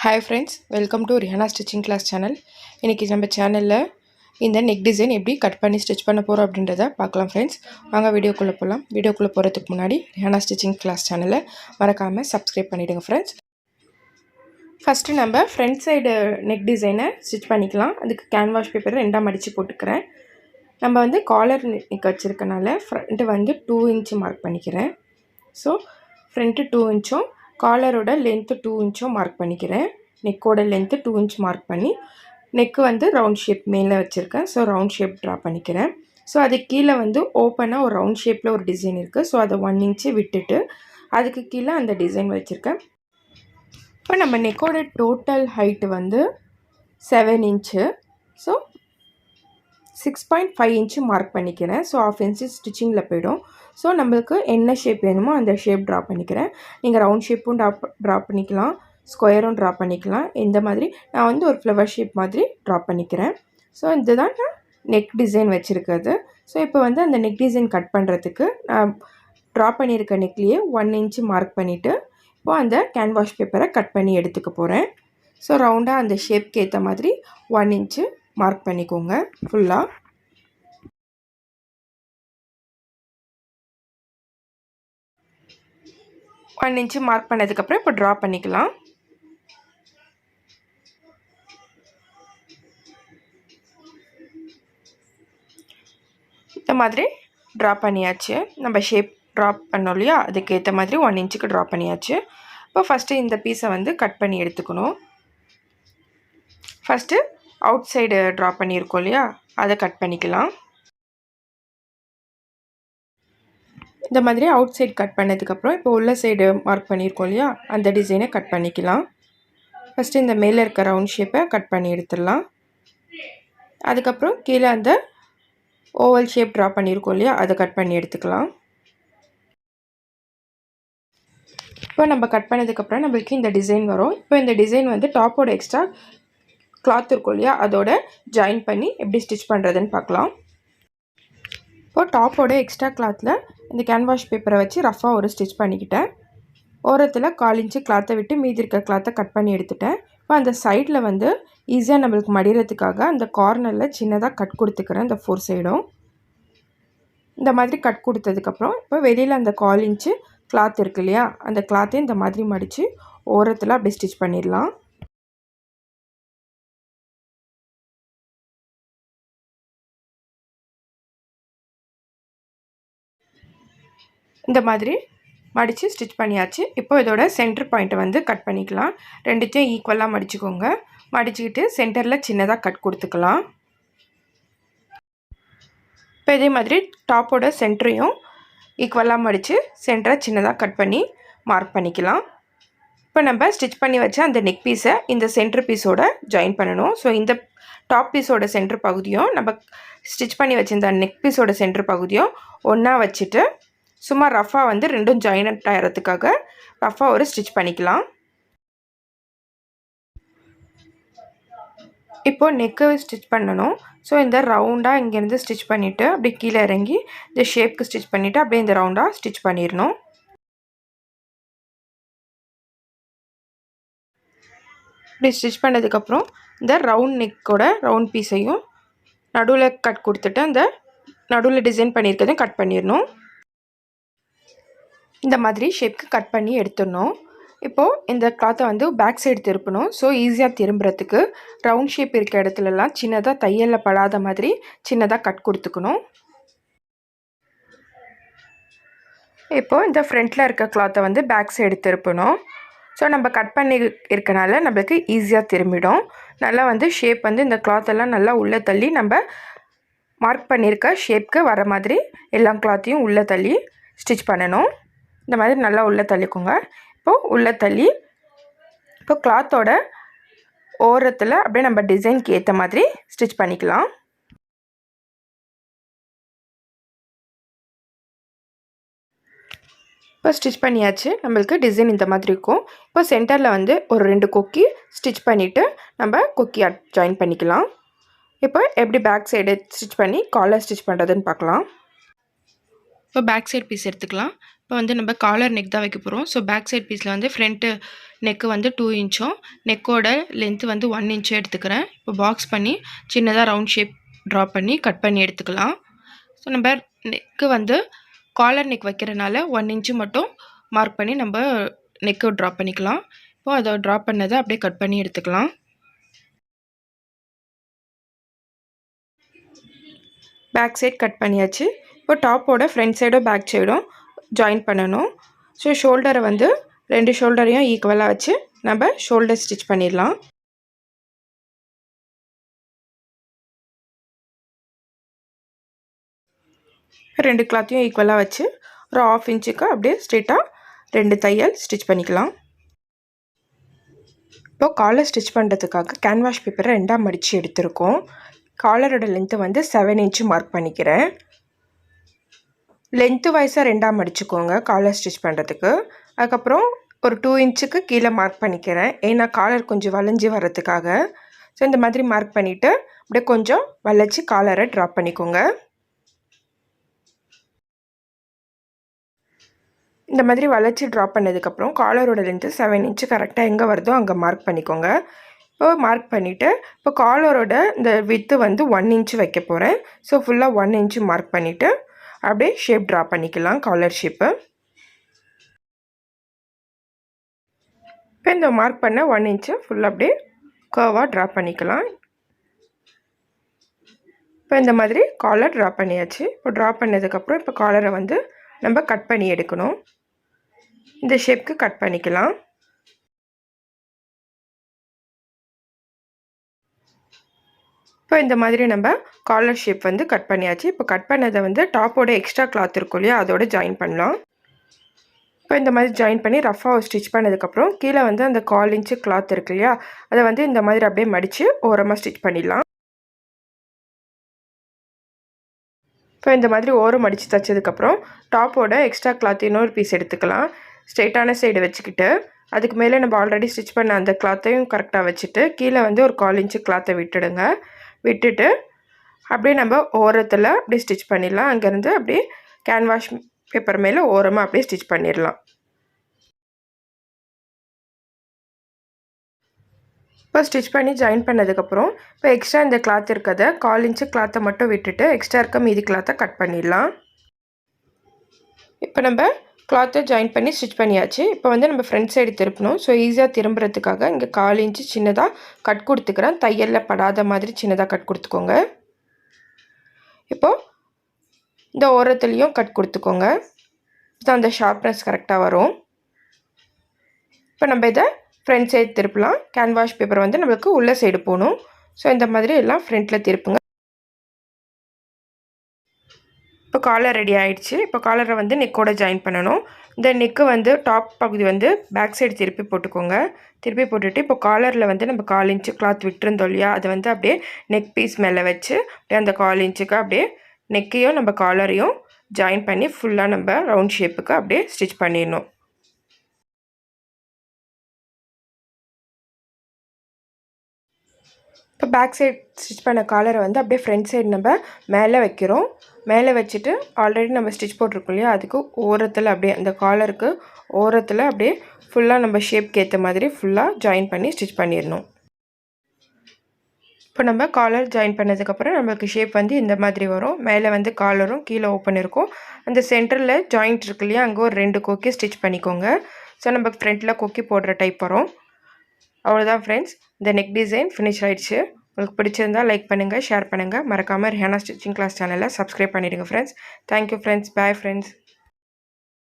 Hi friends, welcome to Rehana stitching class channel. இன்னைக்கு நம்ம சேனல்ல இந்த neck design எப்படி கட் பண்ணி ஸ்டிட்ச் பண்ண போறோம் அப்படின்றத பார்க்கலாம் friends. வாங்க வீடியோக்குள்ள போலாம். வீடியோக்குள்ள போறதுக்கு முன்னாடி Rehana stitching class channel மறக்காம subscribe பண்ணிடுங்க friends. First நம்ம front side neck design stitch பண்ணிக்கலாம். அதுக்கு canvas paper ரெண்டா மடிச்சு போட்டுக்கறேன். நம்ம வந்து collar neck வச்சிருக்கனால front வந்து 2 inch மார்க் பண்ணிக்கிறேன். So front 2 inchம் காலரோட லென்த் 2 இன்ச்சும் மார்க் பண்ணிக்கிறேன். நெக்கோட லென்த் 2 இன்ச் மார்க் பண்ணி நெக் வந்து ரவுண்ட் ஷேப் மேலே வச்சுருக்கேன். ஸோ ரவுண்ட் ஷேப் ட்ரா பண்ணிக்கிறேன். ஸோ அதுக்கு கீழே வந்து ஓப்பனாக ஒரு ரவுண்ட் ஷேப்பில் ஒரு டிசைன் இருக்குது. ஸோ அதை 1 இன்ச்சு விட்டுட்டு அதுக்கு கீழே அந்த டிசைன் வச்சுருக்கேன். இப்போ நம்ம நெக்கோட டோட்டல் ஹைட்டு வந்து 7 இன்ச்சு. ஸோ 6.5 இன்ச்சு மார்க் பண்ணிக்கிறேன். ஸோ 1/2 இன்ச்சு ஸ்டிச்சிங்கில் போய்டும். ஸோ நம்மளுக்கு என்ன ஷேப் வேணுமோ அந்த ஷேப் ட்ரா பண்ணிக்கிறேன். நீங்கள் ரவுண்ட் ஷேப்பும் ட்ரா பண்ணிக்கலாம், ஸ்கொயரும் ட்ரா பண்ணிக்கலாம். இந்த மாதிரி நான் வந்து ஒரு ஃப்ளவர் ஷேப் மாதிரி ட்ரா பண்ணிக்கிறேன். ஸோ இதுதான் நான் நெக் டிசைன் வச்சுருக்கிறது. ஸோ இப்போ வந்து அந்த நெக் டிசைன் கட் பண்ணுறதுக்கு நான் ட்ரா பண்ணியிருக்க நெக்லேயே 1 இன்ச்சு மார்க் பண்ணிவிட்டு இப்போது அந்த கேன்வாஷ் பேப்பரை கட் பண்ணி எடுத்துக்க போகிறேன். ஸோ ரவுண்டாக அந்த ஷேப்க்கு ஏற்ற மாதிரி 1 இன்ச்சு மார்க் பண்ணிக்கோங்க ஃபுல்லாக. ஒன் இன்ச்சு மார்க் பண்ணதுக்கப்புறம் இப்போ ட்ரா பண்ணிக்கலாம். இந்த மாதிரி ட்ரா பண்ணியாச்சு. நம்ம ஷேப் ட்ரா பண்ணோம் இல்லையா, அதுக்கு ஏற்ற மாதிரி 1 இன்ச்சுக்கு ட்ரா பண்ணியாச்சு. இப்போ ஃபஸ்ட்டு இந்த பீஸை வந்து கட் பண்ணி எடுத்துக்கணும். ஃபஸ்ட்டு அவுட் சைடு ட்ரா பண்ணியிருக்கோம் இல்லையா, அதை கட் பண்ணிக்கலாம். இந்த மாதிரி அவுட் சைடு கட் பண்ணதுக்கப்புறம் இப்போ உள்ள சைடு மார்க் பண்ணியிருக்கோம் இல்லையா, அந்த டிசைனை கட் பண்ணிக்கலாம். ஃபஸ்ட்டு இந்த மேலே இருக்க ரவுண்ட் ஷேப்பை கட் பண்ணி எடுத்துடலாம். அதுக்கப்புறம் கீழே அந்த ஓவல் ஷேப் ட்ரா பண்ணியிருக்கோம் இல்லையா, அதை கட் பண்ணி எடுத்துக்கலாம். இப்போ நம்ம கட் பண்ணதுக்கப்புறம் நம்மளுக்கு இந்த டிசைன் வரும். இப்போ இந்த டிசைன் வந்து டாப்போட எக்ஸ்ட்ரா கிளாத் இருக்கும் இல்லையா, அதோட ஜாயின் பண்ணி எப்படி ஸ்டிச் பண்ணுறதுன்னு பார்க்கலாம். இப்போது டாப்போட எக்ஸ்ட்ரா கிளாத்தில் இந்த கேன்வாஷ் பேப்பரை வச்சு ரஃபாக ஒரு ஸ்டிச் பண்ணிக்கிட்டேன். ஓரத்தில் 1/4 இன்ச்சு கிளாத்தை விட்டு மீதி இருக்க கிளாத்தை கட் பண்ணி எடுத்துட்டேன். இப்போ அந்த சைடில் வந்து ஈஸியாக நம்மளுக்கு மடிகிறதுக்காக அந்த கார்னரில் சின்னதாக கட் கொடுத்துக்கிறேன். இந்த 4 சைடும் இந்த மாதிரி கட் கொடுத்ததுக்கப்புறம் இப்போ வெளியில் அந்த 1/4 இன்ச்சு கிளாத் இருக்கு இல்லையா, அந்த கிளாத்தையும் இந்த மாதிரி மடித்து ஓரத்தில் அப்படி ஸ்டிச் பண்ணிடலாம். இந்த மாதிரி மடித்து ஸ்டிச் பண்ணியாச்சு. இப்போ இதோட சென்டர் பாயிண்ட்டை வந்து கட் பண்ணிக்கலாம். ரெண்டுத்தையும் ஈக்குவலாக மடிச்சுக்கோங்க. மடிச்சுக்கிட்டு சென்டரில் சின்னதாக கட் கொடுத்துக்கலாம். இப்போ இதே மாதிரி டாப்போட சென்டரையும் ஈக்குவலாக மடித்து சென்டரை சின்னதாக கட் பண்ணி மார்க் பண்ணிக்கலாம். இப்போ நம்ம ஸ்டிச் பண்ணி வச்ச அந்த நெக் பீஸை இந்த சென்டர் பீஸோட ஜாயின் பண்ணணும். ஸோ இந்த டாப் பீஸோட சென்டர் பகுதியும் நம்ம ஸ்டிச் பண்ணி வச்சுருந்த நெக் பீஸோட சென்டர் பகுதியும் ஒன்றா வச்சுட்டு சும்மா ரஃபாக வந்து ரெண்டும் ஜாயின்ட் ஆகிறதுக்காக ரஃபாக ஒரு ஸ்டிச் பண்ணிக்கலாம். இப்போது நெக்கு ஸ்டிச் பண்ணணும். ஸோ இந்த ரவுண்டாக இங்கேருந்து ஸ்டிச் பண்ணிவிட்டு அப்படி கீழே இறங்கி இந்த ஷேப்க்கு ஸ்டிச் பண்ணிவிட்டு அப்படியே இந்த ரவுண்டாக ஸ்டிச் பண்ணிடணும். இப்படி ஸ்டிச் பண்ணதுக்கப்புறம் இந்த ரவுண்ட் நெக்கோட ரவுண்ட் பீஸையும் நடுவில் கட் கொடுத்துட்டு அந்த நடுவில் டிசைன் பண்ணியிருக்கதையும் கட் பண்ணிடணும். இந்த மாதிரி ஷேப்க்கு கட் பண்ணி எடுத்துடணும். இப்போது இந்த கிளாத்தை வந்து பேக் சைடு திருப்பணும். ஸோ ஈஸியாக திரும்புறதுக்கு ரவுண்ட் ஷேப் இருக்க இடத்துலலாம் சின்னதாக தையலில் படாத மாதிரி சின்னதாக கட் கொடுத்துக்கணும். இப்போது இந்த ஃப்ரண்ட்டில் இருக்க கிளாத்தை வந்து பேக் சைடு திருப்பணும். ஸோ நம்ம கட் பண்ணி இருக்கனால நம்மளுக்கு ஈஸியாக திரும்பிடும். நல்லா வந்து ஷேப் வந்து இந்த கிளாத்தெல்லாம் நல்லா உள்ளே தள்ளி நம்ம மார்க் பண்ணியிருக்க ஷேப்க்கு வர மாதிரி எல்லா கிளாத்தையும் உள்ளே தள்ளி ஸ்டிச் பண்ணணும். இந்த மாதிரி நல்லா உள்ளே தள்ளிக்கோங்க. இப்போது உள்ளே தள்ளி இப்போ கிளாத்தோட ஓரத்தில் அப்படியே நம்ம டிசைனுக்கு ஏற்ற மாதிரி ஸ்டிச் பண்ணிக்கலாம். இப்போ ஸ்டிச் பண்ணியாச்சு. நம்மளுக்கு டிசைன் இந்த மாதிரி இருக்கும். இப்போ சென்டரில் வந்து ஒரு 2 கொக்கி ஸ்டிச் பண்ணிவிட்டு நம்ம கொக்கி ஜாயின் பண்ணிக்கலாம். இப்போ எப்படி பேக் சைடு ஸ்டிச் பண்ணி காலர் ஸ்டிச் பண்ணுறதுன்னு பார்க்கலாம். இப்போ பேக் சைடு பீஸ் எடுத்துக்கலாம். இப்போ வந்து நம்ம காலர் நெக் தான் வைக்க போகிறோம். ஸோ பேக் சைட் பீஸில் வந்து ஃப்ரண்ட்டு நெக்கு வந்து 2 இன்ச்சும் நெக்கோட லென்த்து வந்து 1 இன்ச்சும் எடுத்துக்கிறேன். இப்போ பாக்ஸ் பண்ணி சின்னதாக ரவுண்ட் ஷேப் ட்ரா பண்ணி கட் பண்ணி எடுத்துக்கலாம். ஸோ நம்ம நெக்கு வந்து காலர் நெக் வைக்கிறனால 1 இன்ச்சு மட்டும் மார்க் பண்ணி நம்ம நெக்கு ட்ரா பண்ணிக்கலாம். இப்போது அதை ட்ரா பண்ணதை அப்படியே கட் பண்ணி எடுத்துக்கலாம். பேக் சைட் கட் பண்ணியாச்சு. இப்போ டாப்போட ஃப்ரண்ட் சைடும் பேக் சைடும் ஜாயின் பண்ணணும். ஸோ ஷோல்டரை வந்து 2 ஷோல்டரையும் ஈக்குவலாக வச்சு நம்ம ஷோல்டர் ஸ்டிச் பண்ணிடலாம். ரெண்டு கிளாத்தையும் ஈக்குவலாக வச்சு ஒரு 1/2 இன்ச்சுக்கு அப்படியே ஸ்ட்ரெயிட்டாக 2 தையல் ஸ்டிச் பண்ணிக்கலாம். இப்போது காலர் ஸ்டிச் பண்ணுறதுக்காக கேன்வாஷ் பேப்பரை 2ஆக மடித்து எடுத்திருக்கோம். காலரோட லென்த்து வந்து 7 இன்ச்சு மார்க் பண்ணிக்கிறேன். லென்த்து வைஸாக 2ஆக மடிச்சுக்கோங்க காலர் ஸ்டிச் பண்ணுறதுக்கு. அதுக்கப்புறம் ஒரு 2 இன்ச்சுக்கு கீழே மார்க் பண்ணிக்கிறேன். ஏன்னா காலர் கொஞ்சம் வளைஞ்சி வர்றதுக்காக. ஸோ இந்த மாதிரி மார்க் பண்ணிவிட்டு அப்படியே கொஞ்சம் வளைச்சி காலரை ட்ராப் பண்ணிக்கோங்க. இந்த மாதிரி வளைச்சி ட்ராப் பண்ணதுக்கப்புறம் காலரோட லென்த்து 7 இன்ச்சு கரெக்டாக எங்கே வருதோ அங்கே மார்க் பண்ணிக்கோங்க. இப்போ மார்க் பண்ணிவிட்டு இப்போ காலரோட இந்த வித்து வந்து 1 இன்ச்சு வைக்க போகிறேன். ஸோ ஃபுல்லாக 1 இன்ச்சு மார்க் பண்ணிவிட்டு அப்படியே ஷேப் ட்ரா பண்ணிக்கலாம் காலர் ஷேப்பு. இப்போ இந்த மார்க் பண்ண 1 இன்ச்சு ஃபுல்லாக அப்படியே கர்வாக ட்ரா பண்ணிக்கலாம். இப்போ இந்த மாதிரி காலர் ட்ரா பண்ணியாச்சு. இப்போ ட்ரா பண்ணதுக்கப்புறம் இப்போ காலரை வந்து நம்ம கட் பண்ணி எடுக்கணும். இந்த ஷேப்க்கு கட் பண்ணிக்கலாம். இப்போ இந்த மாதிரி நம்ம காலர் ஷேப் வந்து கட் பண்ணியாச்சு. இப்போ கட் பண்ணதை வந்து டாப்போட எக்ஸ்ட்ரா கிளாத் இருக்கும் இல்லையா, அதோட ஜாயின் பண்ணலாம். இப்போ இந்த மாதிரி ஜாயின் பண்ணி ரஃபாக ஸ்டிச் பண்ணதுக்கப்புறம் கீழே வந்து அந்த 1/4 இன்ச்சு கிளாத் இருக்கு இல்லையா, அதை வந்து இந்த மாதிரி அப்படியே மடித்து ஓரமாக ஸ்டிச் பண்ணிடலாம். இப்போ இந்த மாதிரி ஓரம் மடித்து தைச்சதுக்கப்புறம் டாப்போட எக்ஸ்ட்ரா கிளாத் இன்னொரு பீஸ் எடுத்துக்கலாம். ஸ்ட்ரெயிட்டான சைடு வச்சுக்கிட்டு அதுக்கு மேலே நம்ம ஆல்ரெடி ஸ்டிச் பண்ண அந்த கிளாத்தையும் கரெக்டாக வச்சுட்டு கீழே வந்து ஒரு 1/4 இன்ச்சு கிளாத்தை விட்டுடுங்க. விட்டுட்டு அப்படியே நம்ம ஓரத்தில் அப்படியே ஸ்டிச் பண்ணிடலாம். அங்கேருந்து அப்படியே கேன்வாஷ் பேப்பர் மேலே ஓரமாக அப்படியே ஸ்டிச் பண்ணிடலாம். இப்போ ஸ்டிச் பண்ணி ஜாயின் பண்ணதுக்கப்புறம் இப்போ எக்ஸ்ட்ரா இந்த கிளாத் இருக்கிறத 1/4 இன்ச்சு கிளாத்தை மட்டும் விட்டுட்டு எக்ஸ்ட்ரா இருக்க மீதி கிளாத்தை கட் பண்ணிடலாம். இப்போ நம்ம கிளாத்தை ஜாயின் பண்ணி ஸ்டிச் பண்ணியாச்சு. இப்போ வந்து நம்ம ஃப்ரண்ட் சைடு திருப்பணும். ஸோ ஈஸியாக திரும்புறதுக்காக இங்கே 1/4 இன்ச்சு சின்னதாக கட் கொடுத்துக்கிறேன். தையலில் படாத மாதிரி சின்னதாக கட் கொடுத்துக்கோங்க. இப்போது இந்த ஓரத்துலேயும் கட் கொடுத்துக்கோங்க. இப்போ அந்த ஷார்ப்னஸ் கரெக்டாக வரும். இப்போ நம்ம இதை ஃப்ரண்ட் சைடு திருப்பலாம். கேன்வாஷ் பேப்பர் வந்து நம்மளுக்கு உள்ள சைடு போகணும். ஸோ இந்த மாதிரி எல்லாம் ஃப்ரண்ட்டில் திருப்புங்க. இப்போ காலர் ரெடி ஆகிடுச்சு. இப்போ காலரை வந்து நெக்கோட ஜாயின் பண்ணணும். இந்த நெக்கு வந்து டாப் பகுதி வந்து பேக் சைடு திருப்பி போட்டுக்கோங்க. திருப்பி போட்டுட்டு இப்போ காலரில் வந்து நம்ம 1/4 இன்ச்சு கிளாத் விட்டுருந்தோம் இல்லையா, அதை வந்து அப்படியே நெக் பீஸ் மேலே வச்சு அப்படியே அந்த 1/4 இன்ச்சுக்கு அப்படியே நெக்கையும் நம்ம காலரையும் ஜாயின் பண்ணி ஃபுல்லாக நம்ம ரவுண்ட் ஷேப்புக்கு அப்படியே ஸ்டிச் பண்ணிடணும். இப்போ பேக் சைட் ஸ்டிச் பண்ண காலரை வந்து அப்படியே ஃப்ரண்ட் சைடு நம்ம மேலே வைக்கிறோம். மேலே வச்சுட்டு ஆல்ரெடி நம்ம ஸ்டிச் போட்டிருக்கோம் இல்லையா, அதுக்கு ஓரத்தில் அப்படியே அந்த காலருக்கு ஓரத்தில் அப்படியே ஃபுல்லாக நம்ம ஷேப்க்கு ஏற்ற மாதிரி ஃபுல்லாக ஜாயின் பண்ணி ஸ்டிச் பண்ணிடணும். இப்போ நம்ம காலர் ஜாயின் பண்ணதுக்கப்புறம் நம்மளுக்கு ஷேப் வந்து இந்த மாதிரி வரும். மேலே வந்து காலரும் கீழே ஓப்பன் இருக்கும். அந்த சென்டரில் ஜாயிண்ட் இருக்கு இல்லையா, அங்கே ஒரு 2 கொக்கி ஸ்டிச் பண்ணிக்கோங்க. ஸோ நம்ம ஃப்ரண்ட்டில் கொக்கி போடுற டைப் வரும். அவ்வளோதான் ஃப்ரெண்ட்ஸ், இந்த நெக் டிசைன் ஃபினிஷ் ஆகிடுச்சு. உங்களுக்கு பிடிச்சிருந்தால் லைக் பண்ணுங்கள், ஷேர் பண்ணுங்கள். மறக்காமல் ரெஹானா ஸ்டிச்சிங் கிளாஸ் சேனலை சப்ஸ்கிரைப் பண்ணிவிடுங்க friends. Thank you friends. Bye friends.